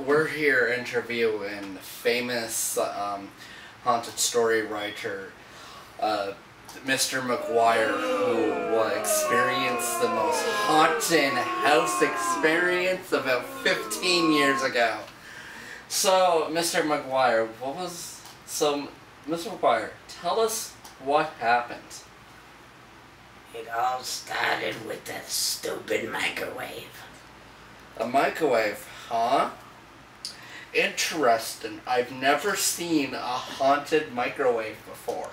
we're here interviewing famous haunted story writer Mr. McGuire, who will experience the most haunted house experience about 15 years ago. So, Mr. McGuire, Mr. McGuire, tell us what happened. It all started with that stupid microwave. A microwave, huh? Interesting. I've never seen a haunted microwave before.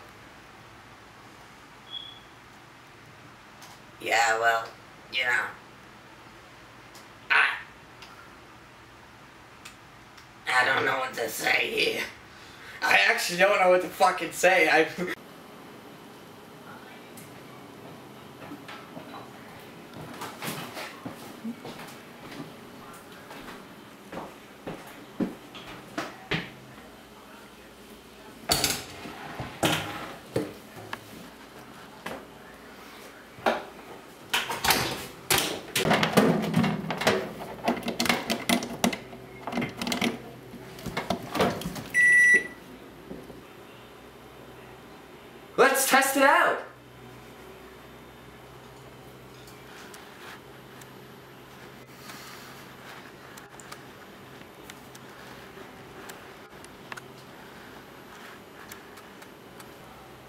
Yeah, well, you know, I don't know what to say here. I actually don't know what to fucking say. Let's test it out!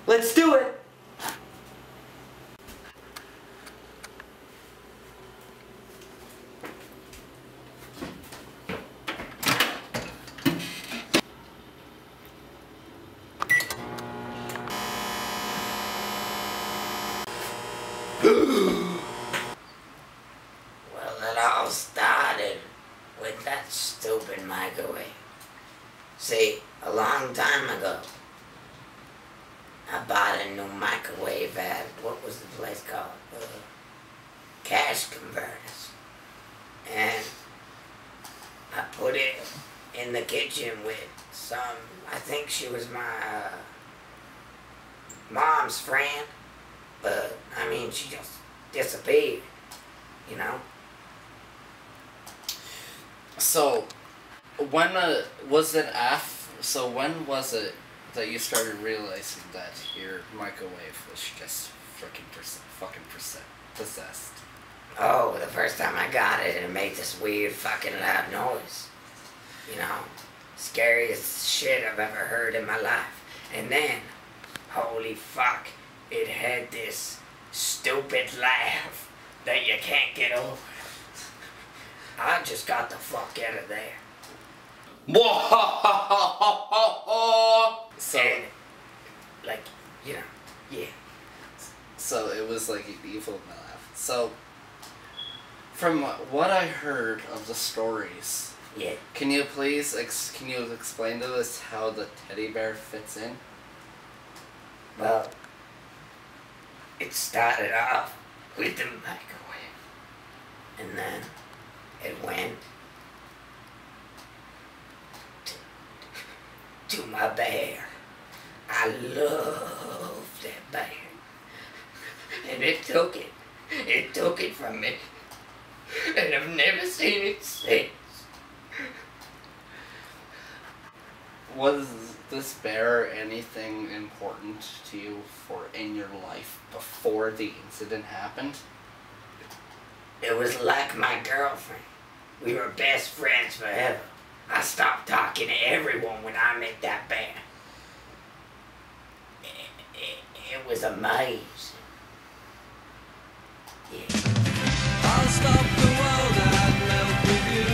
Let's do it! Well, it all started with that stupid microwave. See, a long time ago, I bought a new microwave at, what was the place called? Cash Converters. And I put it in the kitchen with some, I think she was my mom's friend, but I mean, she just disappeared, you know? So, when was it that you started realizing that your microwave was just fucking possessed? Oh, the first time I got it, it made this weird fucking loud noise. You know, scariest shit I've ever heard in my life. And then, holy fuck, it had this stupid laugh that you can't get over. I just got the fuck out of there. So, and, like, you know, yeah. So it was like an evil laugh. So, from what I heard of the stories, Yeah. can you please explain to us how the teddy bear fits in? Well, it started off with the microwave, and then it went to my bear. I love that bear, and it took it from me, and I've never seen it since. Was this bear anything important to you in your life before the incident happened? It was like my girlfriend. We were best friends forever. I stopped talking to everyone when I met that bear. It was amazing. Yeah. I'll stop the world and melt with you.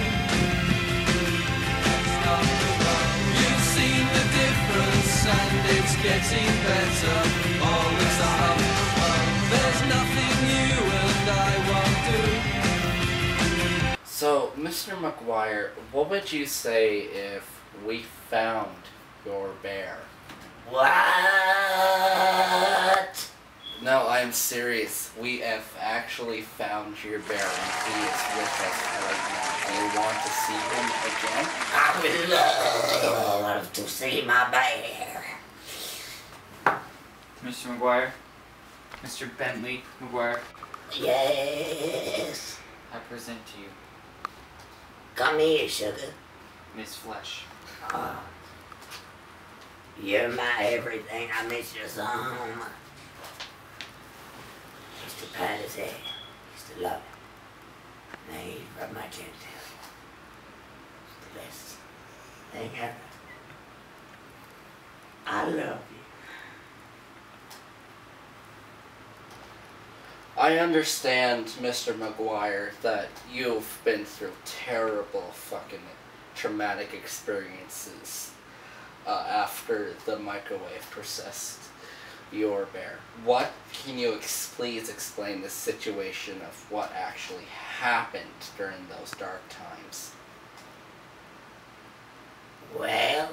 Stop the world. You've seen the difference and it's getting better all the time. There's nothing you and I won't do. So, Mr. McGuire, what would you say if we found your bear? What? No, I'm serious. We have actually found your bear and he is with us right now. Do you want to see him again? I would love to see my bear. Mr. McGuire? Mr. Bentley McGuire? Yes. I present to you Come here, sugar. Miss Flesh. You're my everything. I miss you so much. Used to pat his head. Used to love it. Now he's from my genitalia. It's the best thing ever. I love you. I understand, Mr. McGuire, that you've been through terrible fucking traumatic experiences after the microwave possessed your bear. What can you please explain the situation of what actually happened during those dark times? Well,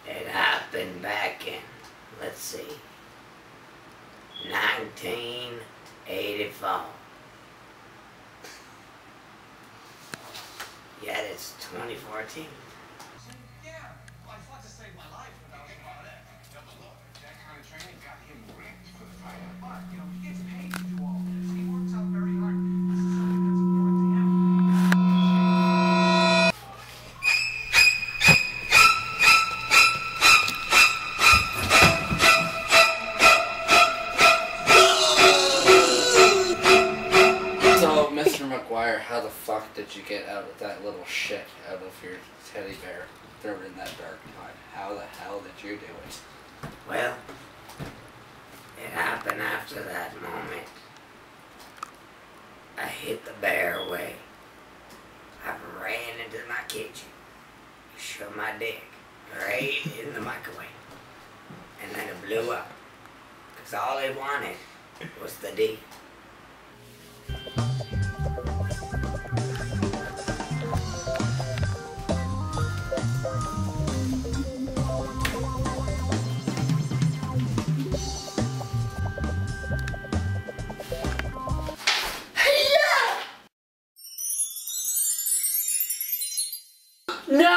it happened back in, let's see, 1984. Yet it's 2014. Yeah, well, I fought to save my life, but that was about it. Yeah, but look, that kind of training got him ripped for the fight. But, you know, he gets paid to do all this. He works out very hard. This is something that's important to him. So, Mr. McGuire, how the fuck did you get out of that little shit out of your teddy bear during that dark time? How the hell did you do it? Well, it happened after that moment. I hit the bear away. I ran into my kitchen, shoved my dick right in the microwave, and then it blew up. Because all they wanted was the D. No!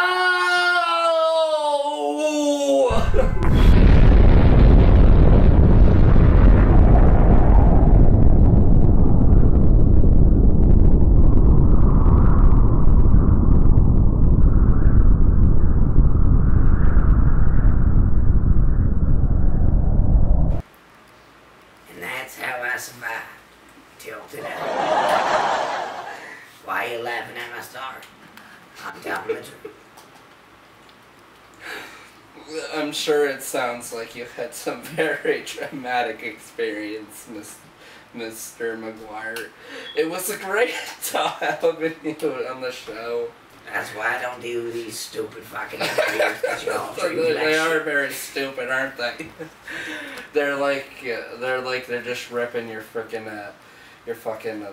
And that's how I survived till today. Why are you laughing at my story? I'm telling the truth. I'm sure it sounds like you've had some very traumatic experience, Mr. McGuire. It was a great time having you on the show. That's why I don't do these stupid fucking interviews, 'cause you all treat me like They are shit. very stupid, aren't they? they're just ripping your fucking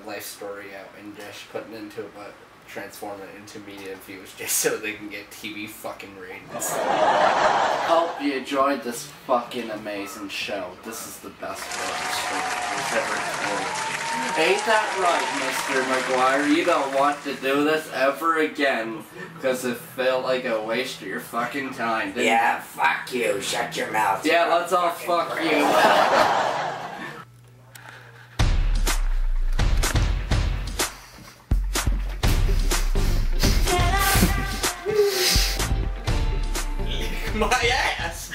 life story out and just putting it into transform it into media views just so they can get TV fucking ratings. Hope you enjoyed this fucking amazing show. This is the best fucking story we've ever told. Ain't that right, Mr. McGuire? You don't want to do this ever again because it felt like a waste of your fucking time, didn't Yeah, fuck you. Shut your mouth. Yeah, you let's all fucking fuck prick. you. My ass!